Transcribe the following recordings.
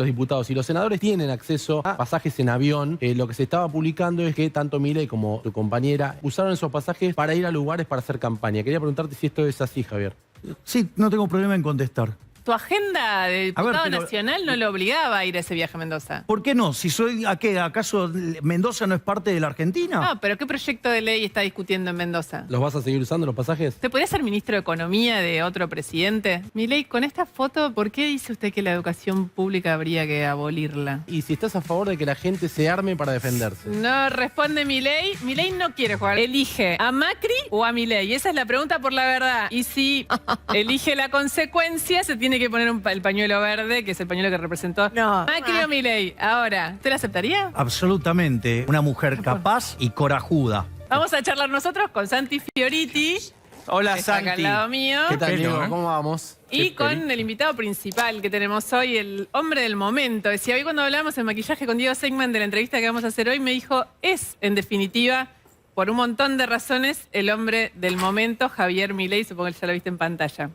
Los diputados y los senadores tienen acceso a pasajes en avión. Lo que se estaba publicando es que tanto Milei como tu compañera usaron esos pasajes para ir a lugares para hacer campaña. Quería preguntarte si esto es así, Javier. Sí, no tengo problema en contestar. ¿Tu agenda de diputado nacional no lo obligaba a ir a ese viaje a Mendoza? ¿Por qué no? Si soy, ¿a qué? ¿Acaso Mendoza no es parte de la Argentina? No, pero ¿qué proyecto de ley está discutiendo en Mendoza? ¿Los vas a seguir usando los pasajes? ¿Usted podría ser ministro de Economía de otro presidente? Milei, con esta foto, ¿por qué dice usted que la educación pública habría que abolirla? Y si estás a favor de que la gente se arme para defenderse. No responde Milei. Milei no quiere jugar. Elige a Macri o a Milei. Esa es la pregunta por la verdad. Y si elige la consecuencia, se tiene que poner el pañuelo verde, que es el pañuelo que representó Macri o Milei. Ahora, ¿usted la aceptaría? Absolutamente. Una mujer capaz y corajuda. Vamos a charlar nosotros con Santi Fioriti. Hola, que está acá al Santi. lado mío. ¿Qué tal, Diego? Diego? ¿Cómo vamos? Y con el invitado principal que tenemos hoy, el hombre del momento. Decía, hoy cuando hablamos en maquillaje con Diego Segman de la entrevista que vamos a hacer hoy, me dijo, es, en definitiva, por un montón de razones, el hombre del momento, Javier Milei. Supongo que ya lo viste en pantalla.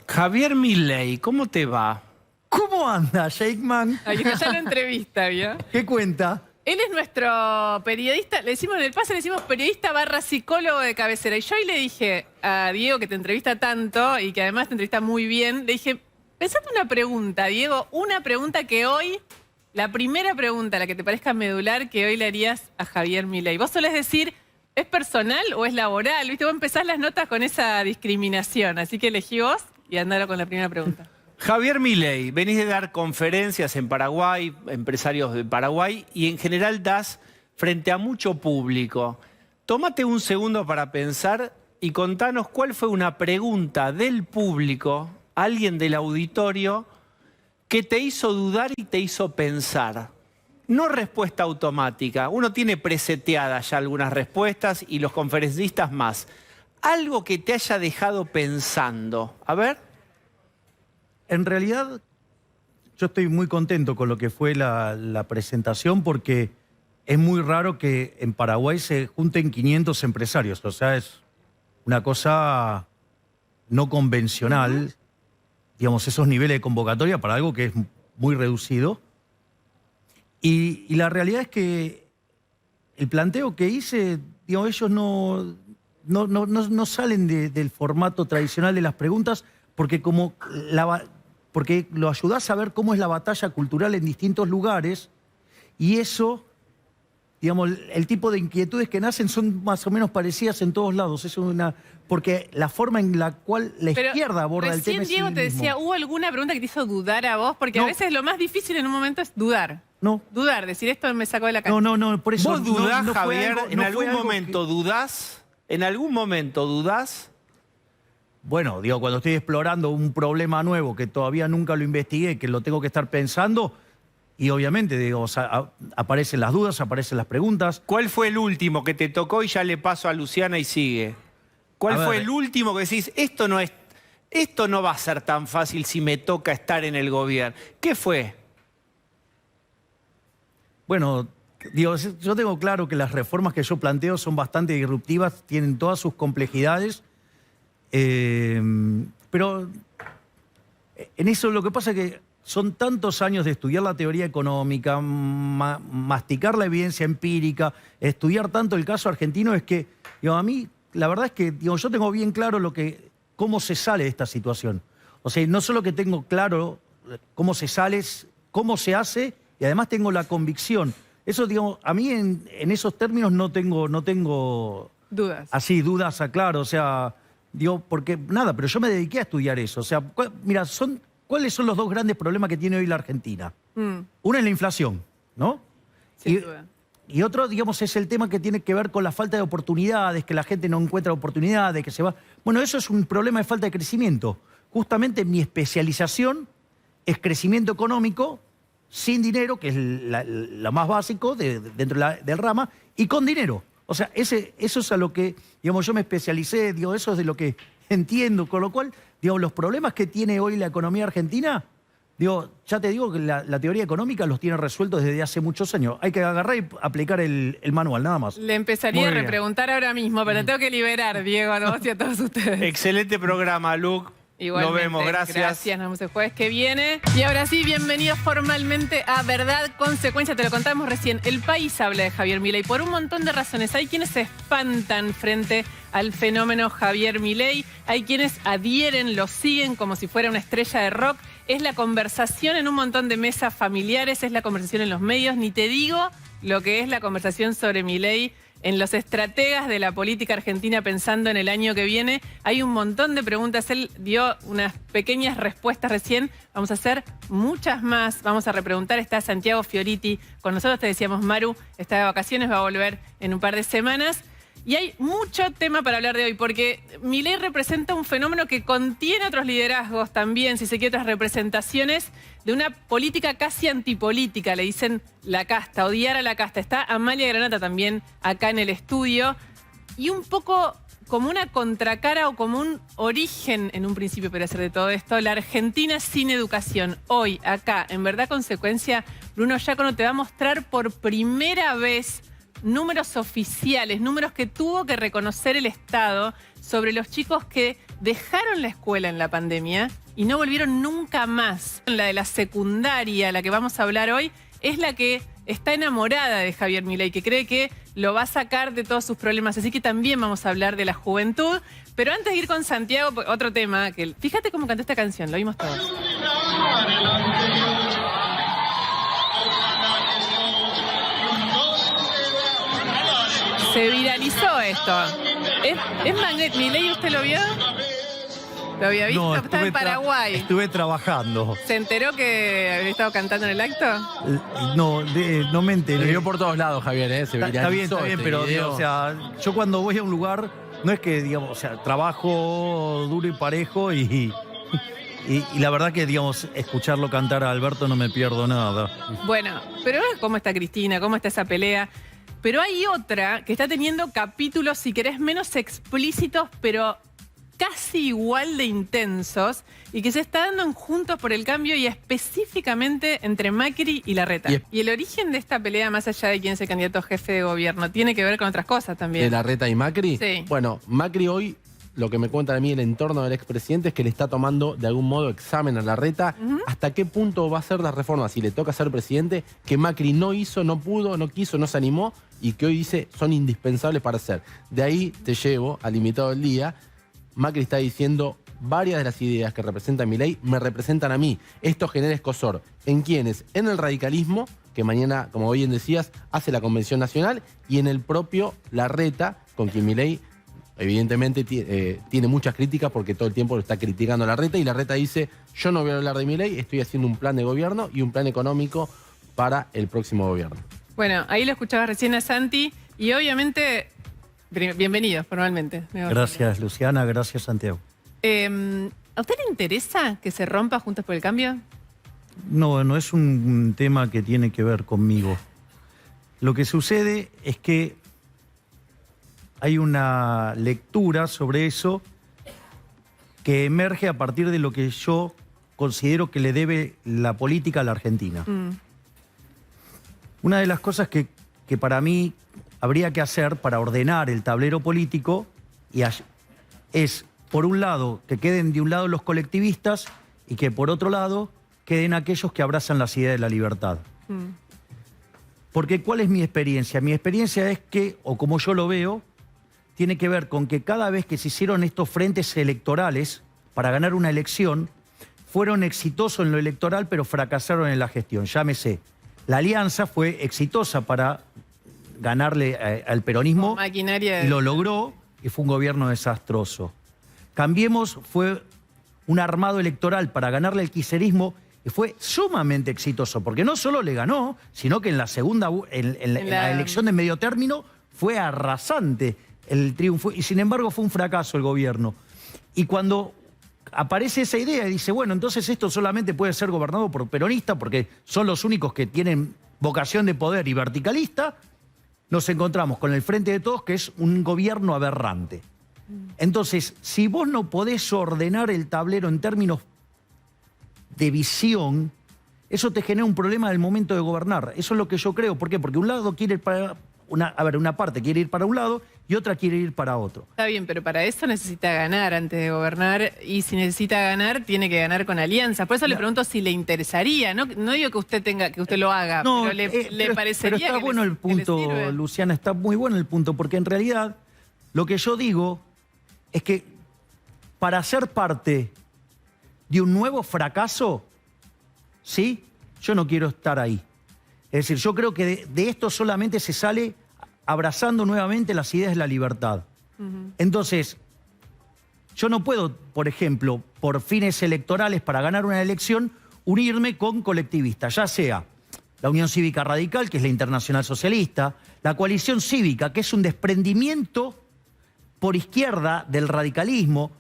Javier Milei, ¿cómo te va? ¿Cómo anda, Shakeman? Ahí ya lo entrevista, ¿vio? ¿Qué cuenta? Él es nuestro periodista, le decimos en el pase, le decimos periodista / psicólogo de cabecera. Y yo hoy le dije a Diego, que te entrevista tanto y que además te entrevista muy bien, le dije, pensate una pregunta, Diego, una pregunta que hoy, la primera pregunta, la que te parezca medular, que hoy le harías a Javier Milei. Vos solés decir, ¿es personal o es laboral? ¿Viste? Vos empezás las notas con esa discriminación, así que elegí vos y andalo con la primera pregunta. Javier Milei, venís de dar conferencias en Paraguay, empresarios de Paraguay, y en general das frente a mucho público. Tómate un segundo para pensar y contanos cuál fue una pregunta del público, alguien del auditorio, que te hizo dudar y te hizo pensar. No respuesta automática. Uno tiene preseteadas ya algunas respuestas y los conferencistas más. Algo que te haya dejado pensando. A ver. En realidad, yo estoy muy contento con lo que fue la presentación porque es muy raro que en Paraguay se junten 500 empresarios. O sea, es una cosa no convencional, digamos, esos niveles de convocatoria para algo que es muy reducido. Y la realidad es que el planteo que hice, digamos, ellos no salen del formato tradicional de las preguntas porque porque lo ayudás a ver cómo es la batalla cultural en distintos lugares y eso, digamos, el tipo de inquietudes que nacen son más o menos parecidas en todos lados. Porque la forma en la cual la izquierda aborda el tema es Diego el te mismo. decía, ¿hubo alguna pregunta que te hizo dudar a vos? Porque a veces lo más difícil en un momento es dudar. No. Dudar, decir esto me sacó de la cancha. No, por eso. ¿Vos dudás, no fue Javier? algo- ¿En no fue algún algo momento que- dudás? ¿En algún momento dudás? Bueno, digo, cuando estoy explorando un problema nuevo que todavía nunca lo investigué, que lo tengo que estar pensando, y obviamente, digo, o sea, aparecen las dudas, aparecen las preguntas. ¿Cuál fue el último que te tocó y ya le paso a Luciana y sigue? ¿Cuál A fue ver. el último que decís, esto no va a ser tan fácil si me toca estar en el gobierno? ¿Qué fue? Bueno, digo, yo tengo claro que las reformas que yo planteo son bastante disruptivas, tienen todas sus complejidades, pero en eso lo que pasa es que son tantos años de estudiar la teoría económica, masticar la evidencia empírica, estudiar tanto el caso argentino, es que, digo, a mí, la verdad es que digo, yo tengo bien claro cómo se sale de esta situación. O sea, no solo que tengo claro cómo se sale, cómo se hace, y además tengo la convicción. Eso, digamos, a mí en esos términos no tengo Dudas. así dudas, claro, o sea, digo, porque nada, pero yo me dediqué a estudiar eso. O sea, mira, ¿cuáles son los dos grandes problemas que tiene hoy la Argentina? Una es la inflación, ¿no? Sin duda. Y otro, digamos, es el tema que tiene que ver con la falta de oportunidades, que la gente no encuentra oportunidades, que se va... Bueno, eso es un problema de falta de crecimiento. Justamente mi especialización es crecimiento económico sin dinero, que es lo más básico dentro del rama, y con dinero. O sea, eso es a lo que, digamos, yo me especialicé, digo, eso es de lo que entiendo, con lo cual, digo, los problemas que tiene hoy la economía argentina, digo, ya te digo que la teoría económica los tiene resueltos desde hace muchos años. Hay que agarrar y aplicar el manual, nada más. Le empezaría Muy a bien. repreguntar ahora mismo, pero tengo que liberar, Diego, a vos y a todos ustedes. Excelente programa, Luke. Igualmente, Nos vemos, gracias. Gracias, nos vemos el jueves que viene. Y ahora sí, bienvenidos formalmente a Verdad Consecuencia. Te lo contamos recién. El País habla de Javier Milei por un montón de razones. Hay quienes se espantan frente al fenómeno Javier Milei. Hay quienes adhieren, lo siguen como si fuera una estrella de rock. Es la conversación en un montón de mesas familiares, es la conversación en los medios. Ni te digo lo que es la conversación sobre Milei en los estrategas de la política argentina pensando en el año que viene. Hay un montón de preguntas. Él dio unas pequeñas respuestas recién. Vamos a hacer muchas más. Vamos a repreguntar. Está Santiago Fioriti con nosotros. Te decíamos, Maru está de vacaciones, va a volver en un par de semanas. Y hay mucho tema para hablar de hoy, porque Milei representa un fenómeno que contiene otros liderazgos también, si se quiere, otras representaciones de una política casi antipolítica, le dicen la casta, odiar a la casta. Está Amalia Granata también acá en el estudio, y un poco como una contracara o como un origen, en un principio podría ser de todo esto, la Argentina sin educación. Hoy, acá, en Verdad Consecuencia, Bruno Giacono te va a mostrar por primera vez números oficiales, números que tuvo que reconocer el Estado sobre los chicos que dejaron la escuela en la pandemia y no volvieron nunca más. La de la secundaria, la que vamos a hablar hoy, es la que está enamorada de Javier Milei, que cree que lo va a sacar de todos sus problemas. Así que también vamos a hablar de la juventud. Pero antes de ir con Santiago, otro tema, que fíjate cómo cantó esta canción, lo vimos todos. Se viralizó esto. ¿Es Magnet Milei? ¿Usted lo vio? ¿Lo había visto? No, Estaba en Paraguay. Estuve trabajando. ¿Se enteró que había estado cantando en el acto? No, no me Se enteré. vio por todos lados, Javier, ¿eh? Se Está bien, viralizó este pero video. o sea, yo cuando voy a un lugar, no es que, digamos, o sea, trabajo duro y parejo y la verdad que, digamos, escucharlo cantar a Alberto no me pierdo nada. Bueno, pero ves cómo está Cristina, cómo está esa pelea. Pero hay otra que está teniendo capítulos, si querés, menos explícitos, pero casi igual de intensos, y que se está dando en Juntos por el Cambio y específicamente entre Macri y Larreta. Y el origen de esta pelea, más allá de quién es el candidato a jefe de gobierno, tiene que ver con otras cosas también. ¿De Larreta y Macri? Sí. Bueno, Macri hoy, lo que me cuenta de mí el entorno del expresidente es que le está tomando de algún modo examen a Larreta. ¿Hasta qué punto va a ser la reforma si le toca ser presidente? Que Macri no hizo, no pudo, no quiso, no se animó y que hoy dice son indispensables para hacer. De ahí te llevo al invitado del día. Macri está diciendo varias de las ideas que representa Milei me representan a mí. Esto genera escozor. ¿En quiénes? En el radicalismo, que mañana, como bien decías, hace la Convención Nacional, y en el propio Larreta, con quien Milei evidentemente tiene muchas críticas porque todo el tiempo lo está criticando a Larreta, y Larreta dice, yo no voy a hablar de Milei, estoy haciendo un plan de gobierno y un plan económico para el próximo gobierno. Bueno, ahí lo escuchabas recién a Santi y obviamente, bienvenidos formalmente. Gracias, Luciana, gracias, Santiago. ¿A usted le interesa que se rompa Juntos por el Cambio? No, no es un tema que tiene que ver conmigo. Lo que sucede es que hay una lectura sobre eso que emerge a partir de lo que yo considero que le debe la política a la Argentina. Una de las cosas que para mí habría que hacer para ordenar el tablero político es, por un lado, que queden de un lado los colectivistas y que por otro lado queden aquellos que abrazan las ideas de la libertad. Porque ¿cuál es mi experiencia? Mi experiencia es que, o como yo lo veo, tiene que ver con que cada vez que se hicieron estos frentes electorales para ganar una elección, fueron exitosos en lo electoral, pero fracasaron en la gestión. Llámese, la alianza fue exitosa para ganarle al peronismo Maquinaria y lo logró, y fue un gobierno desastroso. Cambiemos fue un armado electoral para ganarle al kirchnerismo y fue sumamente exitoso, porque no solo le ganó, sino que en la segunda, en la elección de medio término, fue arrasante el triunfo, y sin embargo fue un fracaso el gobierno. Y cuando aparece esa idea y dice, bueno, entonces esto solamente puede ser gobernado por peronistas porque son los únicos que tienen vocación de poder y verticalista, nos encontramos con el Frente de Todos, que es un gobierno aberrante. Entonces, si vos no podés ordenar el tablero en términos de visión, eso te genera un problema del momento de gobernar. Eso es lo que yo creo. ¿Por qué? Porque un lado quiere una parte quiere ir para un lado y otra quiere ir para otro. Está bien, pero para eso necesita ganar antes de gobernar, y si necesita ganar, tiene que ganar con alianzas. Por eso le pregunto si le interesaría, no digo que usted lo haga, pero le parecería pero está que bueno le- el que le punto, sirve. Luciana, está muy bueno el punto, porque en realidad lo que yo digo es que para ser parte de un nuevo fracaso, ¿sí? Yo no quiero estar ahí. Es decir, yo creo que de esto solamente se sale abrazando nuevamente las ideas de la libertad. Entonces, yo no puedo, por ejemplo, por fines electorales, para ganar una elección, unirme con colectivistas, ya sea la Unión Cívica Radical, que es la Internacional Socialista, la Coalición Cívica, que es un desprendimiento por izquierda del radicalismo,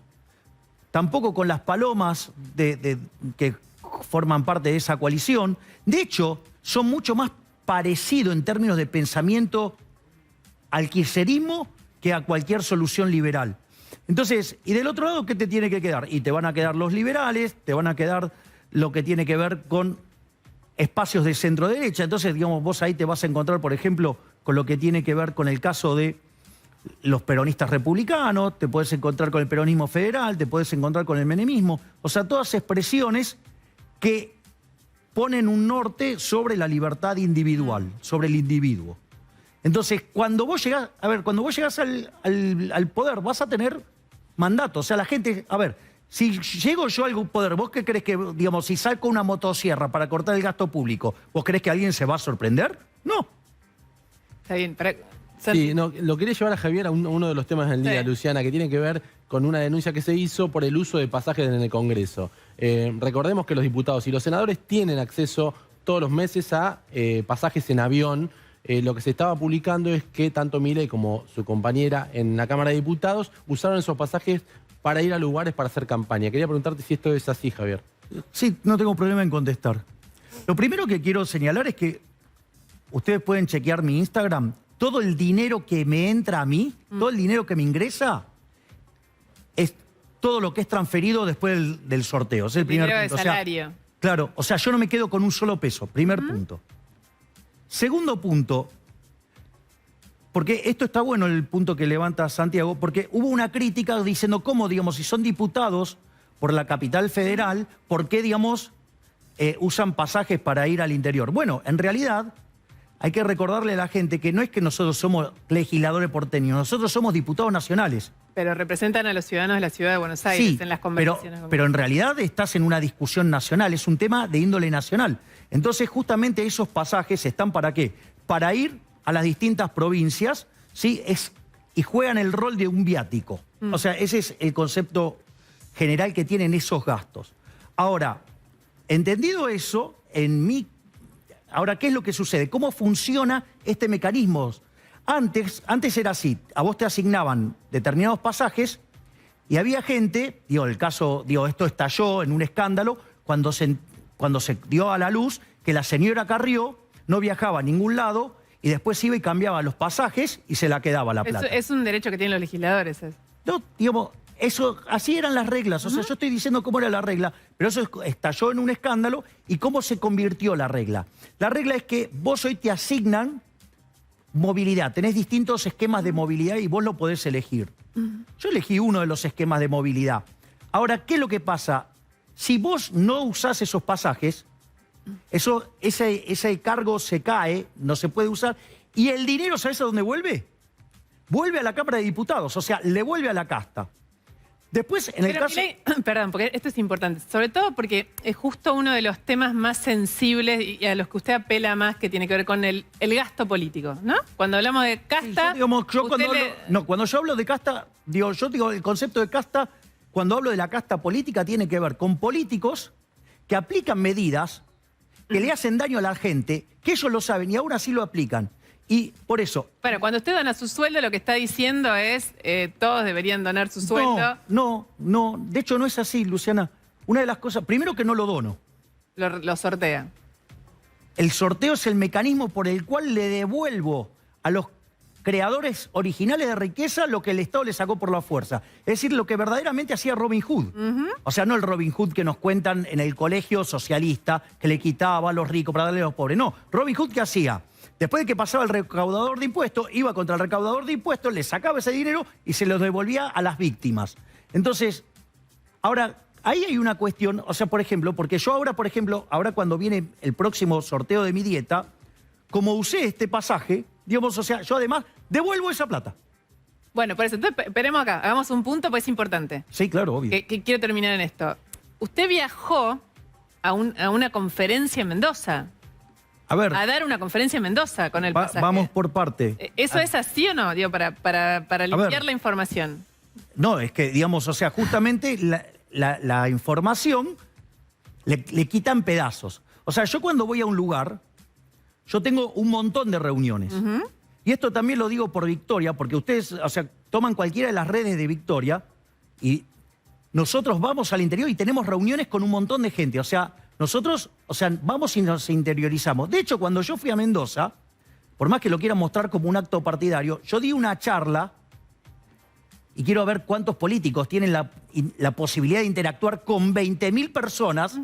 tampoco con las palomas que forman parte de esa coalición. De hecho, son mucho más parecidos en términos de pensamiento al kirchnerismo que a cualquier solución liberal. Entonces, y del otro lado, ¿qué te tiene que quedar? Y te van a quedar los liberales, te van a quedar lo que tiene que ver con espacios de centro-derecha. Entonces, digamos, vos ahí te vas a encontrar, por ejemplo, con lo que tiene que ver con el caso de los peronistas republicanos, te puedes encontrar con el peronismo federal, te puedes encontrar con el menemismo. O sea, todas expresiones que ponen un norte sobre la libertad individual, sobre el individuo. Entonces, cuando vos llegás, cuando vos llegás al poder, vas a tener mandato. O sea, la gente, si llego yo al poder, ¿vos qué crees que, digamos, si saco una motosierra para cortar el gasto público, ¿vos crees que alguien se va a sorprender? No. Está bien, Sí, no, lo quería llevar a Javier a uno de los temas del día, Sí. Luciana, que tiene que ver con una denuncia que se hizo por el uso de pasajes en el Congreso. Recordemos que los diputados y los senadores tienen acceso todos los meses a pasajes en avión. Lo que se estaba publicando es que tanto Milei como su compañera en la Cámara de Diputados usaron esos pasajes para ir a lugares para hacer campaña. Quería preguntarte si esto es así, Javier. Sí, no tengo problema en contestar. Lo primero que quiero señalar es que ustedes pueden chequear mi Instagram. Todo el dinero que me entra a mí, todo el dinero que me ingresa, es todo lo que es transferido después del sorteo. Es el primer dinero de punto. O sea, salario. claro, o sea, yo no me quedo con un solo peso. Primer punto. Segundo punto, porque esto está bueno el punto que levanta Santiago, porque hubo una crítica diciendo cómo, digamos, si son diputados por la capital federal, ¿por qué, digamos, usan pasajes para ir al interior? Bueno, en realidad hay que recordarle a la gente que no es que nosotros somos legisladores porteños, nosotros somos diputados nacionales. Pero representan a los ciudadanos de la ciudad de Buenos Aires Sí, en las conversaciones. pero en realidad estás en una discusión nacional, es un tema de índole nacional. Entonces, justamente esos pasajes están ¿para qué? Para ir a las distintas provincias, ¿sí? Y juegan el rol de un viático. O sea, ese es el concepto general que tienen esos gastos. Ahora, entendido eso, ahora, ¿qué es lo que sucede? ¿Cómo funciona este mecanismo? Antes era así, a vos te asignaban determinados pasajes y había gente, esto estalló en un escándalo cuando se dio a la luz que la señora Carrió no viajaba a ningún lado y después iba y cambiaba los pasajes y se la quedaba la plata. Es un derecho que tienen los legisladores. No, digamos, así eran las reglas. O sea, yo estoy diciendo cómo era la regla, pero eso estalló en un escándalo. ¿Y cómo se convirtió la regla? La regla es que vos hoy te asignan movilidad. Tenés distintos esquemas de movilidad y vos lo podés elegir. Yo elegí uno de los esquemas de movilidad. Ahora, ¿qué es lo que pasa? Si vos no usás esos pasajes, ese cargo se cae, no se puede usar, y el dinero, ¿sabés a dónde vuelve? Vuelve a la Cámara de Diputados, o sea, le vuelve a la casta. Después, en el caso... Perdón, porque esto es importante, sobre todo porque es justo uno de los temas más sensibles y a los que usted apela más, que tiene que ver con el gasto político, ¿no? Cuando hablamos de casta... Cuando yo hablo de casta, yo digo, el concepto de casta, cuando hablo de la casta política, tiene que ver con políticos que aplican medidas que le hacen daño a la gente, que ellos lo saben y aún así lo aplican. Y por eso... Bueno, cuando usted dona su sueldo, lo que está diciendo es todos deberían donar su sueldo. No. De hecho, no es así, Luciana. Una de las cosas... Primero que no lo dono. Lo sortea. El sorteo es el mecanismo por el cual le devuelvo a los creadores originales de riqueza lo que el Estado le sacó por la fuerza. Es decir, lo que verdaderamente hacía Robin Hood. O sea, no el Robin Hood que nos cuentan en el colegio socialista, que le quitaba a los ricos para darle a los pobres. No, Robin Hood, ¿qué hacía? Después de que pasaba el recaudador de impuestos, iba contra el recaudador de impuestos, le sacaba ese dinero y se los devolvía a las víctimas. Entonces, ahora, ahí hay una cuestión, o sea, por ejemplo, porque yo ahora, por ejemplo, ahora cuando viene el próximo sorteo de mi dieta, como usé este pasaje, digamos, o sea, yo además devuelvo esa plata. Bueno, por eso, entonces esperemos acá, hagamos un punto, pues es importante. Sí, claro, obvio. Que quiero terminar en esto. Usted viajó a una conferencia en Mendoza. A ver, A dar una conferencia en Mendoza con el pasaje. vamos por parte. ¿Eso es así o no? Digo, para limpiar la información. No, es que, digamos, o sea, justamente la información le quitan pedazos. O sea, yo cuando voy a un lugar, yo tengo un montón de reuniones. Y esto también lo digo por Victoria, porque ustedes, o sea, toman cualquiera de las redes de Victoria y nosotros vamos al interior y tenemos reuniones con un montón de gente. O sea, nosotros, o sea, vamos y nos interiorizamos. De hecho, cuando yo fui a Mendoza, por más que lo quieran mostrar como un acto partidario, yo di una charla y quiero ver cuántos políticos tienen la posibilidad de interactuar con 20.000 personas,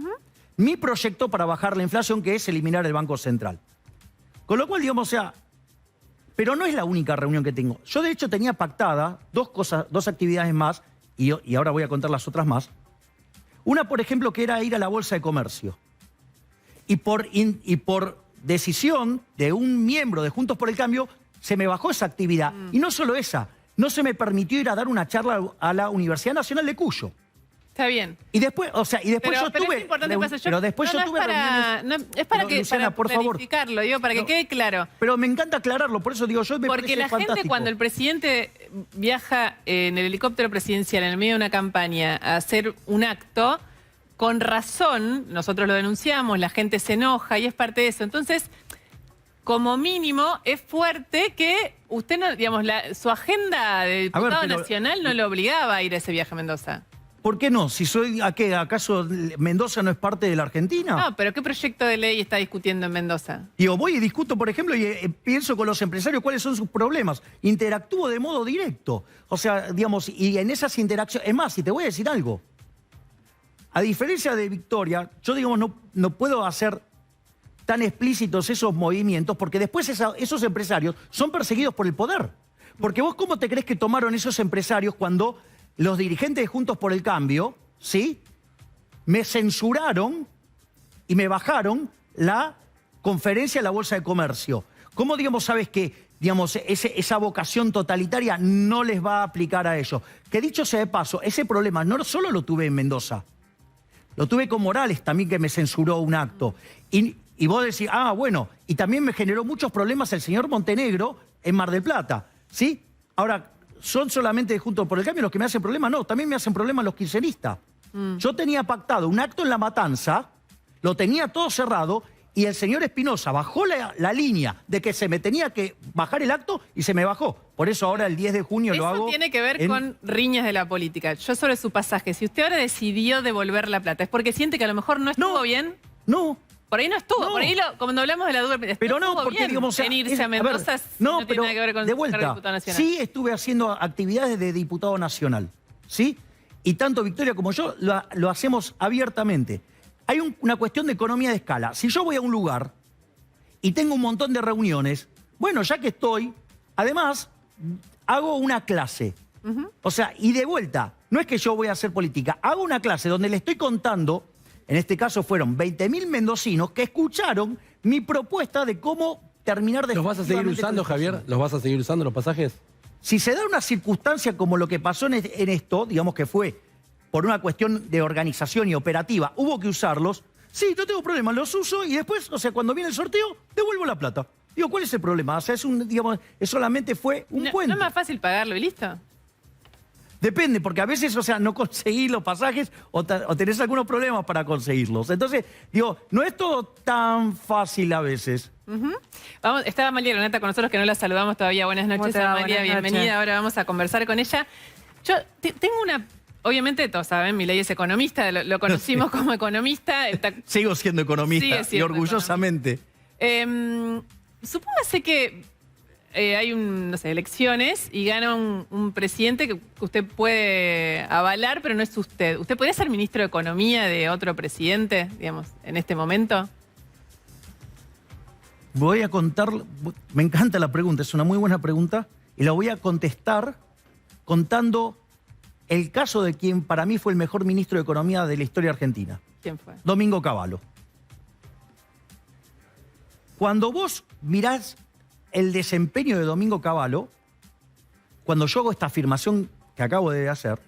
mi proyecto para bajar la inflación, que es eliminar el Banco Central. Con lo cual, digamos, o sea, pero no es la única reunión que tengo. Yo, de hecho, tenía pactada dos actividades más, y ahora voy a contar las otras más. Una, por ejemplo, que era ir a la Bolsa de Comercio. Y por decisión de un miembro de Juntos por el Cambio, se me bajó esa actividad. Y no solo esa, no se me permitió ir a dar una charla a la Universidad Nacional de Cuyo. Está bien. Y después, o sea, yo tuve. Es importante para Pero después yo tuve reuniones. Es para Pero, que Luciana, por favor. clarificarlo, digo, para que quede claro. Pero me encanta aclararlo, por eso digo, yo me Porque parece la fantástico. gente, cuando el presidente viaja en el helicóptero presidencial en el medio de una campaña a hacer un acto, con razón, nosotros lo denunciamos, la gente se enoja y es parte de eso. Entonces, como mínimo, es fuerte que usted, no, digamos, su agenda de diputado nacional no lo obligaba a ir a ese viaje a Mendoza. ¿Por qué no? Si soy, ¿acaso Mendoza no es parte de la Argentina? No, pero ¿qué proyecto de ley está discutiendo en Mendoza? Digo, voy y discuto, por ejemplo, y pienso con los empresarios cuáles son sus problemas. Interactúo de modo directo. O sea, digamos, y en esas interacciones... Es más, si te voy a decir algo. A diferencia de Victoria, yo, digamos, no puedo hacer tan explícitos esos movimientos porque después esos empresarios son perseguidos por el poder. Porque vos, ¿cómo te crees que tomaron esos empresarios cuando los dirigentes de Juntos por el Cambio, ¿sí?, me censuraron y me bajaron la conferencia de la Bolsa de Comercio? ¿Cómo, digamos, sabes que, digamos, esa vocación totalitaria no les va a aplicar a ellos? Que dicho sea de paso, ese problema no solo lo tuve en Mendoza, lo tuve con Morales también, que me censuró un acto. Y vos decís, bueno, y también me generó muchos problemas el señor Montenegro en Mar del Plata, ¿sí? Ahora, ¿son solamente de Juntos por el Cambio los que me hacen problemas? No, también me hacen problemas los kirchneristas. Yo tenía pactado un acto en La Matanza, lo tenía todo cerrado, y el señor Espinosa bajó la línea de que se me tenía que bajar el acto y se me bajó. Por eso ahora el 10 de junio lo hago. Eso tiene que ver con riñas de la política. Yo sobre su pasaje, si usted ahora decidió devolver la plata, ¿es porque siente que a lo mejor no estuvo bien? No. Por ahí no estuvo, No. por ahí cuando hablamos de la duda, Pero no, porque bien digamos, o sea, venirse a Mendoza no, no pero tiene nada que ver con de ser vuelta, diputado nacional. sí estuve haciendo actividades de diputado nacional, ¿sí? Y tanto Victoria como yo lo hacemos abiertamente. Hay una cuestión de economía de escala. Si yo voy a un lugar y tengo un montón de reuniones, bueno, ya que estoy, además hago una clase. O sea, y de vuelta, no es que yo voy a hacer política, hago una clase donde le estoy contando. En este caso fueron 20.000 mendocinos que escucharon mi propuesta de cómo terminar de... ¿Los vas a seguir usando, Javier? ¿Los vas a seguir usando los pasajes? Si se da una circunstancia como lo que pasó en esto, digamos que fue por una cuestión de organización y operativa, hubo que usarlos, sí, no tengo problema, los uso y después, o sea, cuando viene el sorteo, devuelvo la plata. Digo, ¿cuál es el problema? O sea, solamente fue un puente. ¿No es más fácil pagarlo y listo? Depende, porque a veces, o sea, no conseguís los pasajes o tenés algunos problemas para conseguirlos. Entonces, digo, no es todo tan fácil a veces. Estaba Amalia Granata con nosotros, que no la saludamos todavía. Buenas noches, Amalia, bienvenida. Ahora vamos a conversar con ella. Yo tengo una... Obviamente, todos saben, Milei es economista, lo conocimos como economista. Sigo siendo economista, y orgullosamente. Supóngase que hay no sé, elecciones y gana un presidente que usted puede avalar, pero no es usted. ¿Usted podría ser ministro de Economía de otro presidente, digamos, en este momento? Voy a contar, me encanta la pregunta, es una muy buena pregunta, y la voy a contestar contando el caso de quien para mí fue el mejor ministro de Economía de la historia argentina. ¿Quién fue? Domingo Cavallo. Cuando vos mirás el desempeño de Domingo Cavallo, cuando yo hago esta afirmación que acabo de hacer,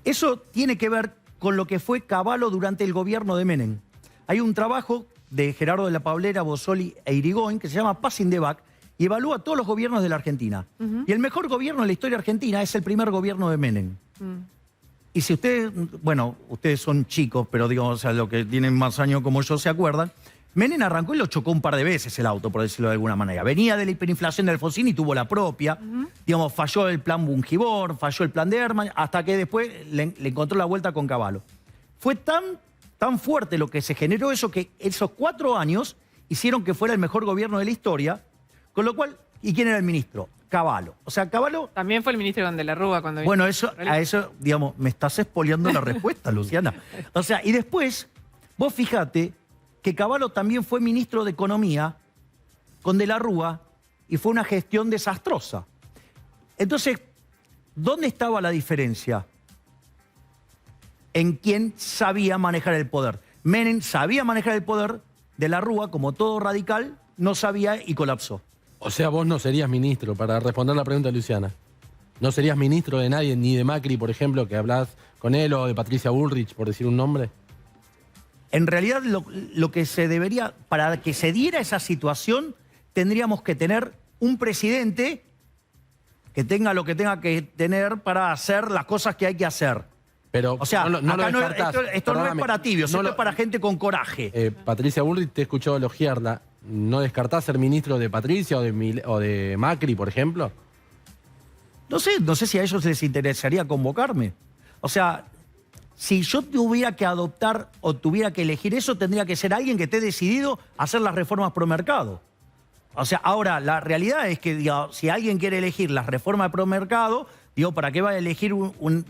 eso tiene que ver con lo que fue Cavallo durante el gobierno de Menem. Hay un trabajo de Gerardo de la Paulera, Bossoli e Irigoyen que se llama Passing the Buck y evalúa todos los gobiernos de la Argentina. Y el mejor gobierno de la historia argentina es el primer gobierno de Menem. Y si ustedes, bueno, ustedes son chicos, pero digamos, o sea, los que tienen más años como yo se acuerdan, Menem arrancó y lo chocó un par de veces el auto, por decirlo de alguna manera. Venía de la hiperinflación de Alfonsín y tuvo la propia. Digamos, falló el plan Bungibor, falló el plan de Herman, hasta que después le encontró la vuelta con Cavallo. Fue tan fuerte lo que se generó eso que esos 4 años hicieron que fuera el mejor gobierno de la historia, con lo cual, ¿y quién era el ministro? Cavallo. O sea, Cavallo... También fue el ministro de la Rúa cuando vino. Bueno, a eso, digamos, me estás expoliando la respuesta, Luciana. O sea, y después, vos fíjate que Cavallo también fue ministro de Economía con De la Rúa y fue una gestión desastrosa. Entonces, ¿dónde estaba la diferencia? En quién sabía manejar el poder. Menem sabía manejar el poder, De la Rúa, como todo radical, no sabía y colapsó. O sea, vos no serías ministro, para responder la pregunta de Luciana. ¿No serías ministro de nadie, ni de Macri, por ejemplo, que hablás con él, o de Patricia Bullrich, por decir un nombre? En realidad, lo que se debería, para que se diera esa situación, tendríamos que tener un presidente que tenga lo que tenga que tener para hacer las cosas que hay que hacer. Pero o sea, no lo descartás. esto no es para tibios, esto es para gente con coraje. Patricia Bullrich te escuchó elogiarla. ¿No descartás ser ministro de Patricia o de Macri, por ejemplo? No sé si a ellos les interesaría convocarme. O sea, si yo tuviera que adoptar o tuviera que elegir eso, tendría que ser alguien que esté decidido a hacer las reformas pro mercado. O sea, ahora, la realidad es que, digamos, si alguien quiere elegir las reformas pro mercado, digo, ¿para qué va a elegir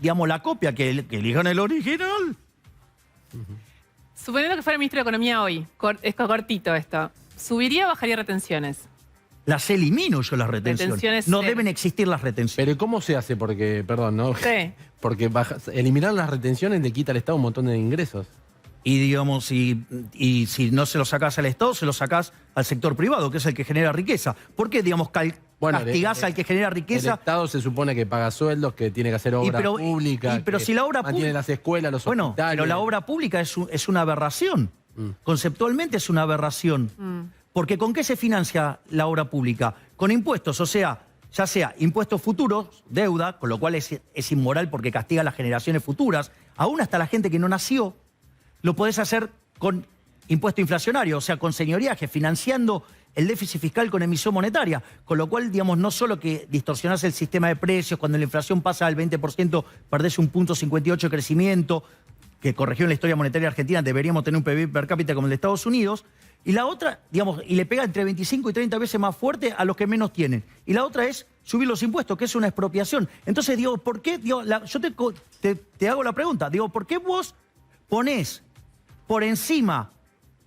digamos, la copia? Que elijan el original. Suponiendo que fuera ministro de Economía hoy, es cortito esto, ¿subiría o bajaría retenciones? Las elimino yo las retenciones. No deben existir las retenciones. Pero ¿cómo se hace? Porque, perdón, ¿no? Sí. Porque eliminar las retenciones le quita al Estado un montón de ingresos. Y digamos, y si no se lo sacás al Estado, se lo sacás al sector privado, que es el que genera riqueza. ¿Por qué, digamos, castigás al que genera riqueza? El Estado se supone que paga sueldos, que tiene que hacer obra pública, pero si la obra mantiene las escuelas, los hospitales. Bueno, pero la obra pública es una aberración. Conceptualmente es una aberración. Porque ¿con qué se financia la obra pública? Con impuestos, o sea, ya sea impuestos futuros, deuda, con lo cual es inmoral porque castiga a las generaciones futuras, aún hasta la gente que no nació, lo podés hacer con impuesto inflacionario, o sea, con señoriaje, financiando el déficit fiscal con emisión monetaria, con lo cual, digamos, no solo que distorsionás el sistema de precios, cuando la inflación pasa al 20%, perdés 1,58 de crecimiento, que corrigió en la historia monetaria argentina, deberíamos tener un PIB per cápita como el de Estados Unidos, y la otra, digamos, y le pega entre 25 y 30 veces más fuerte a los que menos tienen. Y la otra es subir los impuestos, que es una expropiación. Entonces, digo, ¿por qué? Digo, yo te hago la pregunta, digo, ¿por qué vos ponés por encima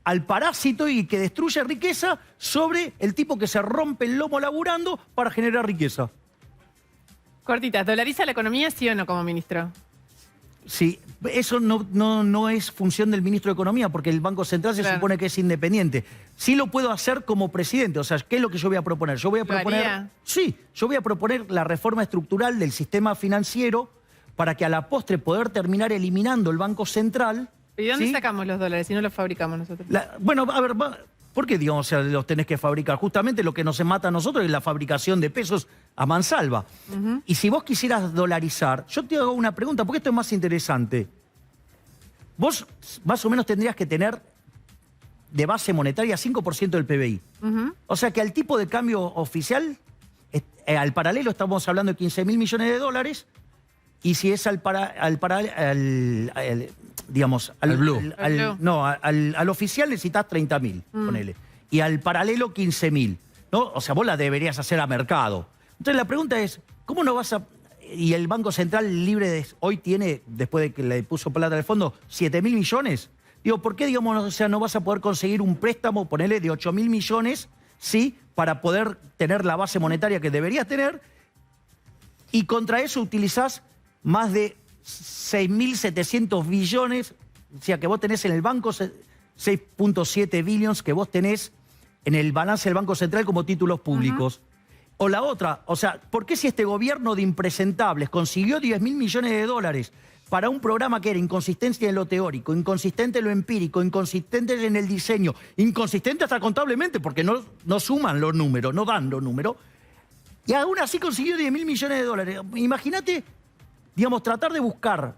al parásito y que destruye riqueza sobre el tipo que se rompe el lomo laburando para generar riqueza? Cortitas, ¿dolariza la economía, sí o no, como ministro? Sí, eso no es función del ministro de Economía, porque el Banco Central se supone que es independiente. Sí lo puedo hacer como presidente, o sea, ¿qué es lo que yo voy a proponer? Yo voy a proponer... Sí, yo voy a proponer la reforma estructural del sistema financiero para que a la postre poder terminar eliminando el Banco Central. ¿Y de dónde sacamos los dólares si no los fabricamos nosotros? Bueno, a ver, ¿por qué, digamos, o sea, los tenés que fabricar? Justamente lo que nos mata a nosotros es la fabricación de pesos a mansalva. Y si vos quisieras dolarizar, yo te hago una pregunta, porque esto es más interesante. Vos más o menos tendrías que tener de base monetaria 5% del PBI. O sea que al tipo de cambio oficial, al paralelo estamos hablando de 15.000 millones de dólares, y si es al oficial necesitas 30.000, ponele. Y al paralelo 15.000, ¿no? O sea, vos la deberías hacer a mercado. Entonces la pregunta es, ¿cómo no vas a...? Y el Banco Central libre hoy tiene, después de que le puso plata al fondo, 7.000 millones. Digo, ¿por qué, digamos, o sea, no vas a poder conseguir un préstamo, ponele, de 8.000 millones, ¿sí? Para poder tener la base monetaria que deberías tener, y contra eso utilizás más de 6.700 billones, o sea, que vos tenés en el banco 6.7 billions que vos tenés en el balance del Banco Central como títulos públicos. O la otra, o sea, ¿por qué si este gobierno de impresentables consiguió 10.000 millones de dólares para un programa que era inconsistente en lo teórico, inconsistente en lo empírico, inconsistente en el diseño, inconsistente hasta contablemente, porque no suman los números, no dan los números, y aún así consiguió 10.000 millones de dólares? Imagínate, digamos, tratar de buscar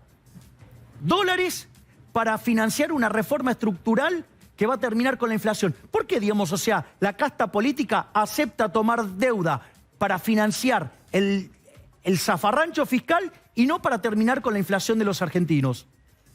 dólares para financiar una reforma estructural que va a terminar con la inflación. ¿Por qué, digamos, o sea, la casta política acepta tomar deuda para financiar el zafarrancho fiscal y no para terminar con la inflación de los argentinos?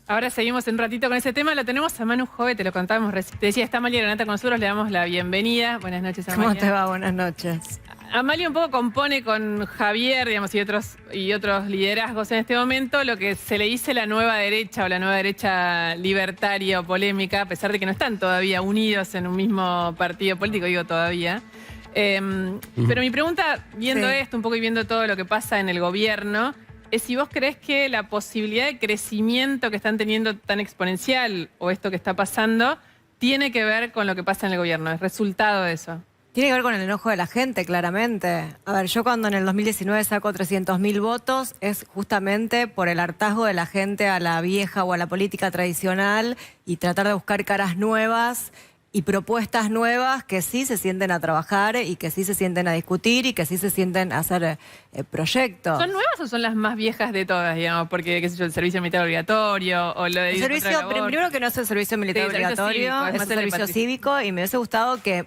Ahora seguimos en un ratito con ese tema. Lo tenemos a Manu Jove, te lo contábamos recién. Te decía, está Amalia Granata con nosotros, le damos la bienvenida. Buenas noches, Amalia. ¿Cómo te va? Buenas noches. Amalia un poco compone con Javier, digamos, y otros liderazgos en este momento lo que se le dice la nueva derecha o la nueva derecha libertaria o polémica, a pesar de que no están todavía unidos en un mismo partido político, digo todavía. Pero mi pregunta, viendo esto un poco y viendo todo lo que pasa en el gobierno, es si vos creés que la posibilidad de crecimiento que están teniendo tan exponencial o esto que está pasando tiene que ver con lo que pasa en el gobierno, es resultado de eso. Tiene que ver con el enojo de la gente, claramente. A ver, yo cuando en el 2019 saco 300.000 votos es justamente por el hartazgo de la gente a la vieja o a la política tradicional y tratar de buscar caras nuevas y propuestas nuevas que sí se sienten a trabajar y que sí se sienten a discutir y que sí se sienten a hacer proyectos. ¿Son nuevas o son las más viejas de todas, digamos? Porque, qué sé yo, el servicio militar obligatorio o lo de... El servicio, primero que no es el servicio militar obligatorio, es el servicio cívico, y me hubiese gustado que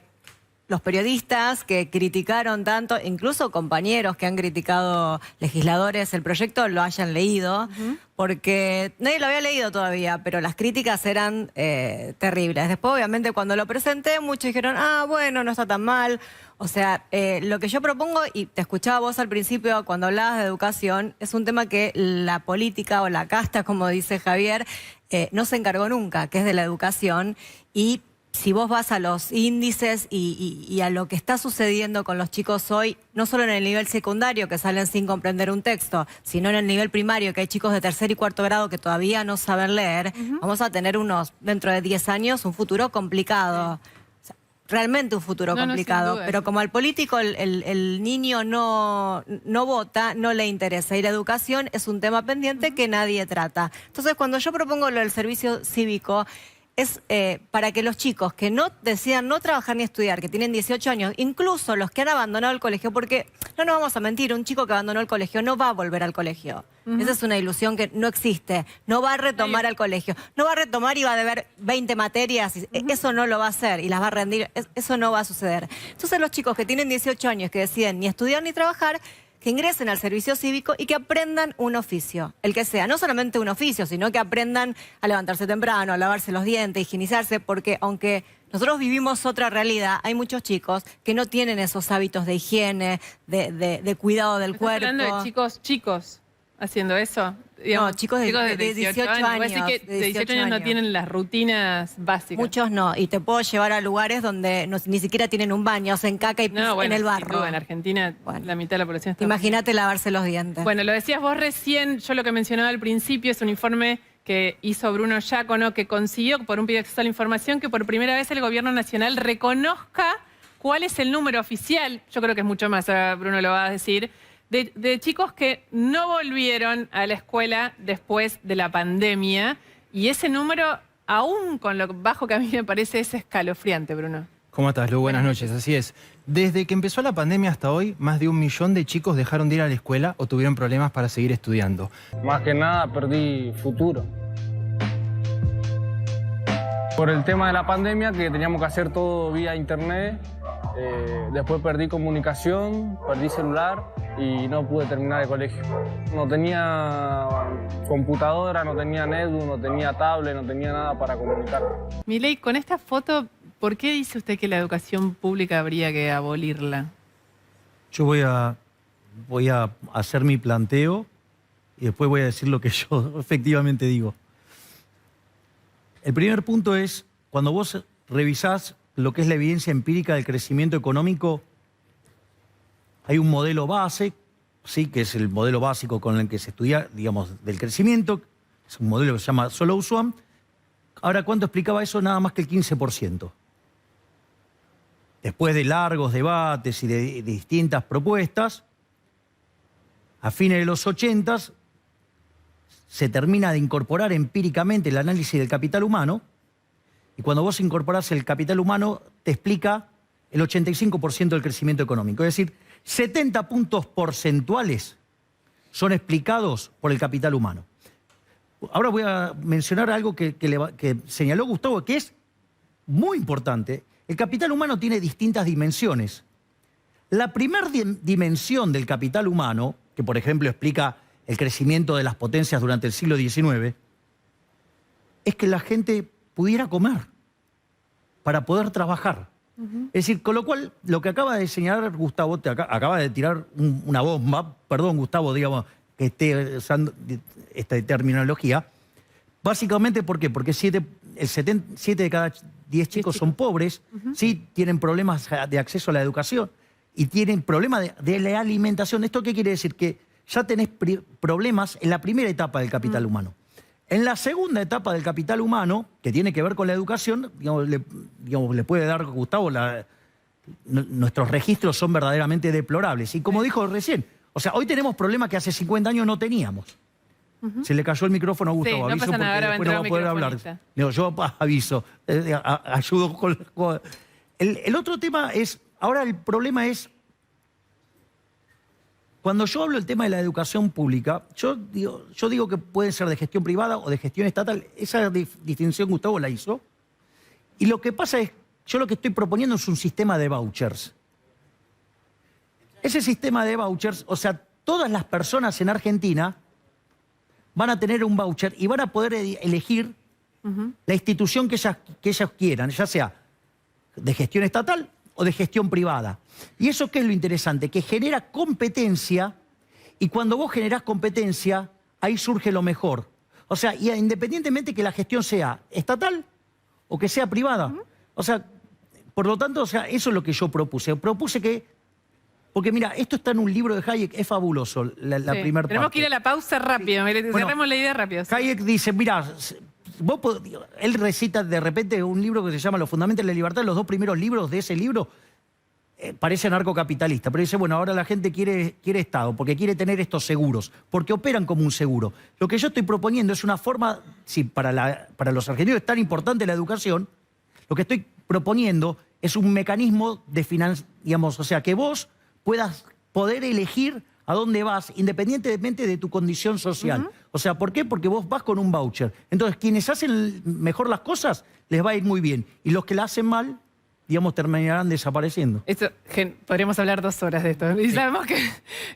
los periodistas que criticaron tanto, incluso compañeros que han criticado legisladores el proyecto, lo hayan leído, porque nadie lo había leído todavía, pero las críticas eran terribles. Después, obviamente, cuando lo presenté, muchos dijeron, ah, bueno, no está tan mal. O sea, lo que yo propongo, y te escuchaba vos al principio cuando hablabas de educación, es un tema que la política o la casta, como dice Javier, no se encargó nunca, que es de la educación. Y si vos vas a los índices y a lo que está sucediendo con los chicos hoy, no solo en el nivel secundario, que salen sin comprender un texto, sino en el nivel primario, que hay chicos de tercer y cuarto grado que todavía no saben leer, vamos a tener dentro de 10 años, un futuro complicado. O sea, realmente un futuro complicado. Duda, pero como al político el niño no vota, no le interesa. Y la educación es un tema pendiente que nadie trata. Entonces, cuando yo propongo lo del servicio cívico, es para que los chicos que no decidan no trabajar ni estudiar, que tienen 18 años, incluso los que han abandonado el colegio, porque no nos vamos a mentir, un chico que abandonó el colegio no va a volver al colegio. Esa es una ilusión que no existe. No va a retomar al colegio. No va a retomar y va a deber 20 materias. Eso no lo va a hacer y las va a rendir. Eso no va a suceder. Entonces los chicos que tienen 18 años, que deciden ni estudiar ni trabajar, que ingresen al servicio cívico y que aprendan un oficio, el que sea. No solamente un oficio, sino que aprendan a levantarse temprano, a lavarse los dientes, a higienizarse, porque aunque nosotros vivimos otra realidad, hay muchos chicos que no tienen esos hábitos de higiene, de cuidado del cuerpo. ¿Estás hablando de chicos haciendo eso? Digamos, no, chicos de 18 años. ¿Vos decís que de 18 años no tienen las rutinas básicas? Muchos no, y te puedo llevar a lugares donde ni siquiera tienen un baño, hacen caca y en el barro. Duda, en Argentina la mitad de la población está... Imagínate lavarse los dientes. Bueno, lo decías vos recién, yo lo que mencionaba al principio es un informe que hizo Bruno Giacono, que consiguió, por un pedido de acceso a la información, que por primera vez el gobierno nacional reconozca cuál es el número oficial, yo creo que es mucho más, ahora Bruno lo va a decir, de chicos que no volvieron a la escuela después de la pandemia. Y ese número, aún con lo bajo que a mí me parece, es escalofriante, Bruno. ¿Cómo estás, Lu? Buenas noches, así es. Desde que empezó la pandemia hasta hoy, más de 1 millón de chicos dejaron de ir a la escuela o tuvieron problemas para seguir estudiando. Más que nada perdí futuro. Por el tema de la pandemia, que teníamos que hacer todo vía internet, después perdí comunicación, perdí celular y no pude terminar el colegio. No tenía computadora, no tenía netbook, no tenía tablet, no tenía nada para comunicar. Milei, con esta foto, ¿por qué dice usted que la educación pública habría que abolirla? Yo voy a hacer mi planteo y después voy a decir lo que yo efectivamente digo. El primer punto es, cuando vos revisás lo que es la evidencia empírica del crecimiento económico, hay un modelo base, sí, que es el modelo básico con el que se estudia, digamos, del crecimiento. Es un modelo que se llama Solow-Swan. Ahora, ¿cuánto explicaba eso? Nada más que el 15%. Después de largos debates y de distintas propuestas, a fines de los 80 se termina de incorporar empíricamente el análisis del capital humano, y cuando vos incorporás el capital humano te explica el 85% del crecimiento económico. Es decir, 70 puntos porcentuales son explicados por el capital humano. Ahora voy a mencionar algo que señaló Gustavo, que es muy importante. El capital humano tiene distintas dimensiones. La primera dimensión del capital humano, que por ejemplo explica el crecimiento de las potencias durante el siglo XIX, es que la gente pudiera comer para poder trabajar. Es decir, con lo cual, lo que acaba de señalar Gustavo, acaba de tirar una bomba, perdón Gustavo, digamos, que esté usando esta terminología, básicamente, ¿por qué? Porque 7 de cada 10 chicos son pobres, sí, tienen problemas de acceso a la educación y tienen problemas de la alimentación. ¿Esto qué quiere decir? Que ya tenés problemas en la primera etapa del capital humano. En la segunda etapa del capital humano, que tiene que ver con la educación, le puede dar Gustavo, nuestros registros son verdaderamente deplorables. Y como dijo recién, o sea, hoy tenemos problemas que hace 50 años no teníamos. Se le cayó el micrófono a Gustavo, sí, no aviso pasa nada, porque ahora después no va a poder hablar. Yo aviso, ayudo con... El otro tema es, ahora el problema es, cuando yo hablo del tema de la educación pública, yo digo que puede ser de gestión privada o de gestión estatal. Esa distinción Gustavo la hizo. Y lo que pasa es, yo lo que estoy proponiendo es un sistema de vouchers. Ese sistema de vouchers, o sea, todas las personas en Argentina van a tener un voucher y van a poder elegir la institución que ellas quieran, ya sea de gestión estatal o de gestión privada. ¿Y eso qué es lo interesante? Que genera competencia, y cuando vos generás competencia, ahí surge lo mejor. O sea, y independientemente que la gestión sea estatal o que sea privada. O sea, por lo tanto, o sea, eso es lo que yo propuse. Propuse que... Porque mira, esto está en un libro de Hayek, es fabuloso, la primera parte. Tenemos que ir a la pausa rápido, cerremos la idea rápido. Sí. Hayek dice, mira, él recita de repente un libro que se llama Los Fundamentos de la Libertad. Los dos primeros libros de ese libro parecen anarcocapitalista, pero dice, bueno, ahora la gente quiere Estado, porque quiere tener estos seguros, porque operan como un seguro. Lo que yo estoy proponiendo es una forma, sí, para los argentinos es tan importante la educación, lo que estoy proponiendo es un mecanismo de financiación, digamos, o sea, que vos puedas poder elegir a dónde vas, independientemente de tu condición social. O sea, ¿por qué? Porque vos vas con un voucher. Entonces, quienes hacen mejor las cosas, les va a ir muy bien. Y los que la hacen mal, digamos, terminarán desapareciendo. Podríamos hablar 2 horas de esto. Y sabemos que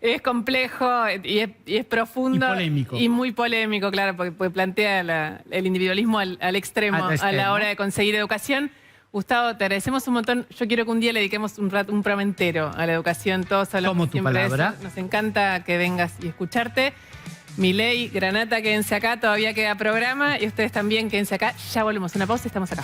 es complejo y es profundo. Y polémico. Y muy polémico, claro, porque plantea el individualismo al extremo a la hora de conseguir educación. Gustavo, te agradecemos un montón. Yo quiero que un día le dediquemos un programa entero a la educación. Todos hablamos siempre de eso. Nos encanta que vengas y escucharte. Milei, Granata, quédense acá. Todavía queda programa. Y ustedes también quédense acá. Ya volvemos. Una pausa y estamos acá.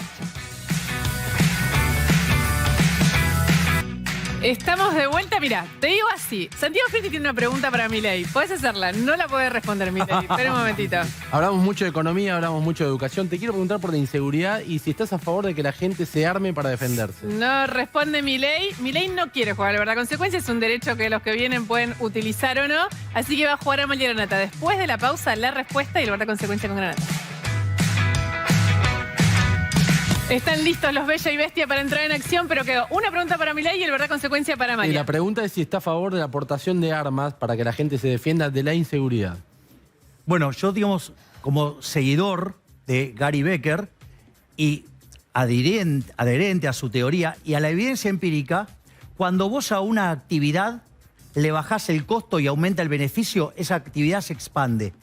Estamos de vuelta. Mira, te digo así. Santiago Fritti tiene una pregunta para Milei. ¿Podés hacerla? No la podés responder, Milei. Espera un momentito. Hablamos mucho de economía, hablamos mucho de educación. Te quiero preguntar por la inseguridad y si estás a favor de que la gente se arme para defenderse. No responde Milei. Milei no quiere jugar, la verdad. Consecuencia es un derecho que los que vienen pueden utilizar o no. Así que va a jugar a Amalia Granata. Después de la pausa, la respuesta y la verdad consecuencia con Granata. Están listos los Bella y Bestia para entrar en acción, pero quedó una pregunta para Milei y el verdad consecuencia para Amalia. Y la pregunta es si está a favor de la aportación de armas para que la gente se defienda de la inseguridad. Bueno, yo, digamos, como seguidor de Gary Becker y adherente a su teoría y a la evidencia empírica, cuando vos a una actividad le bajás el costo y aumenta el beneficio, esa actividad se expande.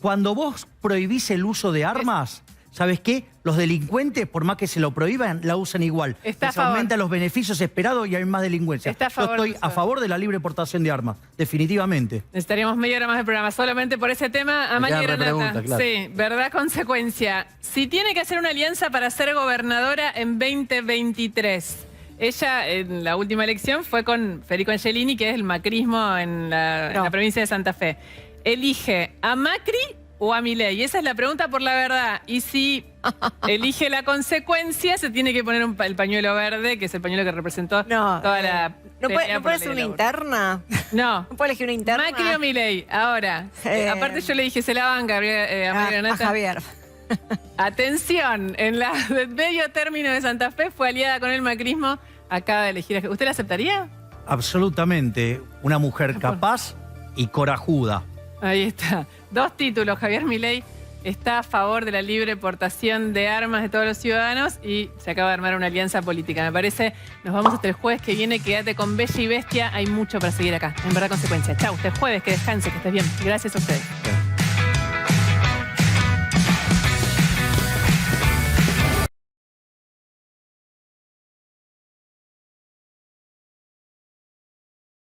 Cuando vos prohibís el uso de armas, ¿sabes qué? Los delincuentes, por más que se lo prohíban, la usan igual. Está a Les favor. aumentan los beneficios esperados y hay más delincuencia. Está a favor Yo de estoy eso. a favor de la libre portación de armas, definitivamente. Necesitaríamos media hora más de programa solamente por ese tema. Me Amalia quedan Granata. repreguntas, claro. Sí, verdad, consecuencia. Si tiene que hacer una alianza para ser gobernadora en 2023. Ella, en la última elección, fue con Federico Angelini, que es el macrismo en la provincia de Santa Fe. ¿Elige a Macri o a Milei? Esa es la pregunta por la verdad. Y si elige la consecuencia, se tiene que poner el pañuelo verde, que es el pañuelo que representó toda la... ¿No pelea puede por ser la una ley del interna? No. ¿No puede elegir una interna? Macri o Milei. Ahora, aparte yo le dije, se la van, a A Javier. Atención, en la de medio término de Santa Fe fue aliada con el macrismo. Acaba de elegir. ¿Usted la aceptaría? Absolutamente. Una mujer capaz y corajuda. Ahí está. 2 títulos. Javier Milei está a favor de la libre portación de armas de todos los ciudadanos y se acaba de armar una alianza política. Me parece, nos vamos hasta el jueves que viene. Quédate con Bella y Bestia. Hay mucho para seguir acá. En verdad, consecuencia. Chau, hasta el jueves. Que descanse, que estés bien. Gracias a ustedes.